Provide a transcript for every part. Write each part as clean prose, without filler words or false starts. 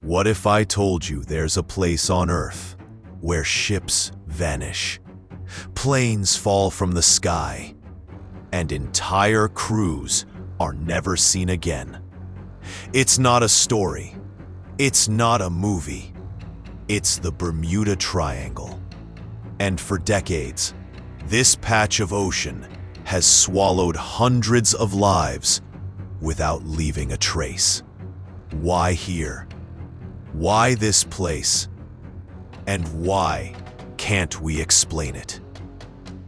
What if I told you there's a place on Earth where ships vanish, planes fall from the sky, and entire crews are never seen again? It's not a story. It's not a movie. It's the Bermuda Triangle. And for decades, this patch of ocean has swallowed hundreds of lives without leaving a trace. Why here? Why this place? And why can't we explain it?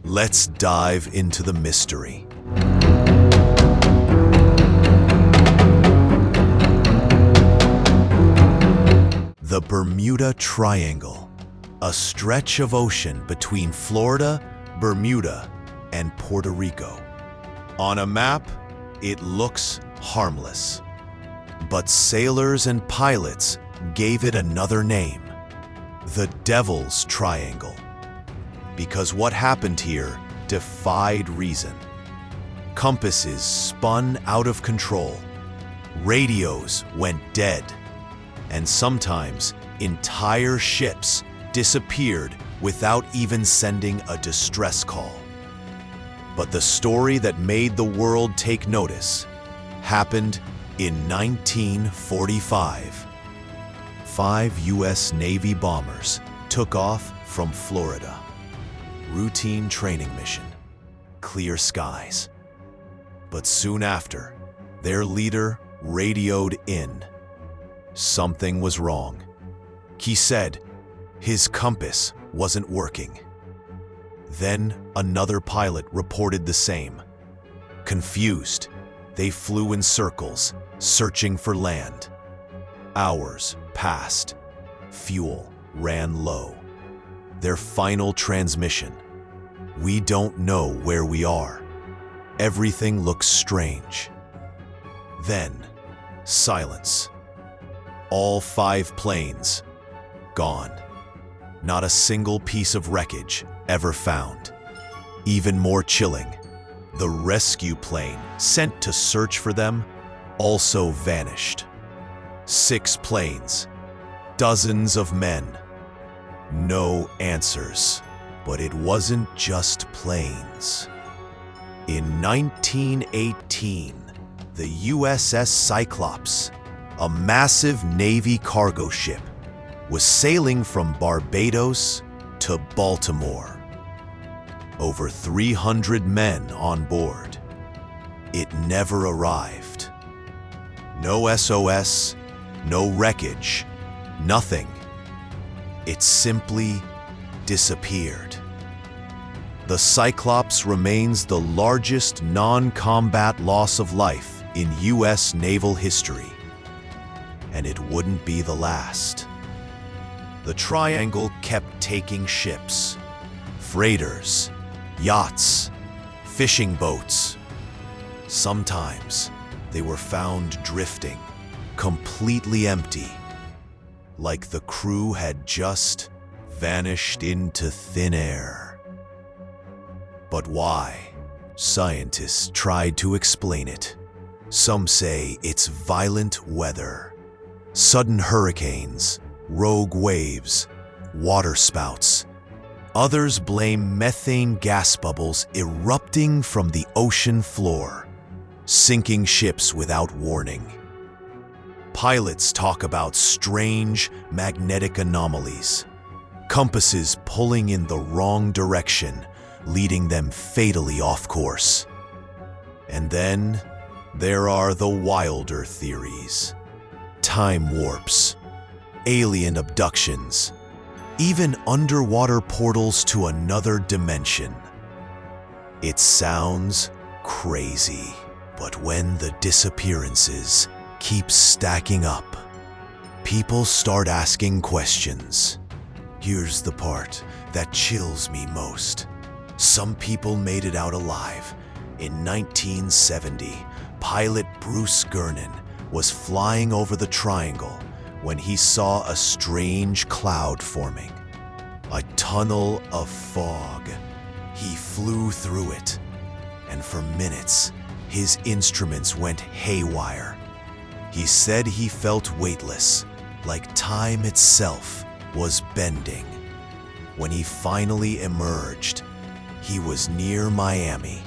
Let's dive into the mystery. The Bermuda Triangle, a stretch of ocean between Florida, Bermuda, and Puerto Rico. On a map, it looks harmless. But sailors and pilots gave it another name, the Devil's Triangle. Because what happened here defied reason. Compasses spun out of control, radios went dead, and sometimes entire ships disappeared without even sending a distress call. But the story that made the world take notice happened in 1945. 5 U.S. Navy bombers took off from Florida. Routine training mission, clear skies. But soon after, their leader radioed in. Something was wrong. He said his compass wasn't working. Then another pilot reported the same. Confused, they flew in circles, searching for land. Hours passed. Fuel ran low. Their final transmission: "We don't know where we are. Everything looks strange." Then, silence. All 5 planes gone. Not a single piece of wreckage ever found. Even more chilling, the rescue plane sent to search for them also vanished. 6 planes, dozens of men. No answers. But it wasn't just planes. In 1918, the USS Cyclops, a massive Navy cargo ship, was sailing from Barbados to Baltimore. Over 300 men on board. It never arrived. No SOS, no wreckage, nothing. It simply disappeared. The Cyclops remains the largest non-combat loss of life in U.S. naval history. And it wouldn't be the last. The Triangle kept taking ships, freighters, yachts, fishing boats. Sometimes they were found drifting, completely empty, like the crew had just vanished into thin air. But why? Scientists tried to explain it. Some say it's violent weather, sudden hurricanes, rogue waves, water spouts. Others blame methane gas bubbles erupting from the ocean floor, sinking ships without warning. Pilots talk about strange magnetic anomalies, compasses pulling in the wrong direction, leading them fatally off course. And then there are the wilder theories. Time warps, alien abductions, even underwater portals to another dimension. It sounds crazy, but when the disappearances keep stacking up, people start asking questions. Here's the part that chills me most. Some people made it out alive. In 1970, pilot Bruce Gernon was flying over the Triangle when he saw a strange cloud forming. A tunnel of fog. He flew through it, and for minutes, his instruments went haywire. He said he felt weightless, like time itself was bending. When he finally emerged, he was near Miami.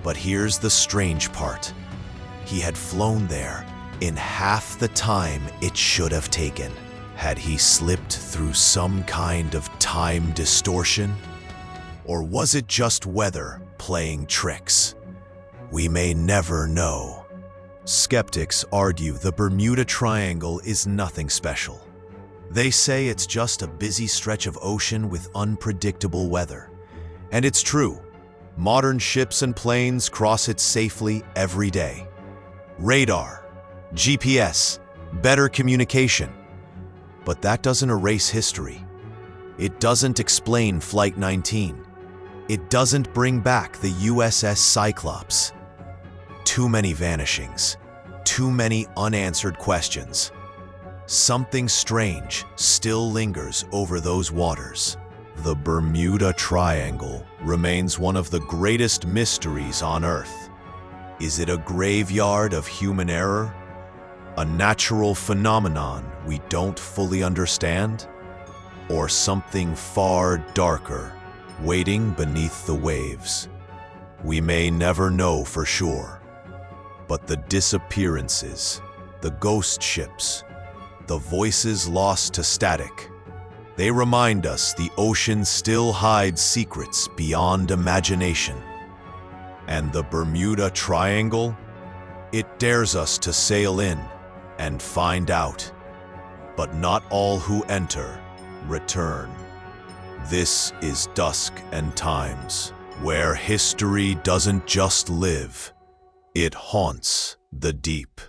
But here's the strange part. He had flown there in half the time it should have taken. Had he slipped through some kind of time distortion? Or was it just weather playing tricks? We may never know. Skeptics argue the Bermuda Triangle is nothing special. They say it's just a busy stretch of ocean with unpredictable weather. And it's true. Modern ships and planes cross it safely every day. Radar, GPS, better communication. But that doesn't erase history. It doesn't explain Flight 19. It doesn't bring back the USS Cyclops. Too many vanishings, too many unanswered questions. Something strange still lingers over those waters. The Bermuda Triangle remains one of the greatest mysteries on Earth. Is it a graveyard of human error? A natural phenomenon we don't fully understand? Or something far darker, waiting beneath the waves? We may never know for sure. But the disappearances, the ghost ships, the voices lost to static, they remind us the ocean still hides secrets beyond imagination. And the Bermuda Triangle? It dares us to sail in and find out. But not all who enter return. This is Dusk and Times, where history doesn't just live, it haunts the deep.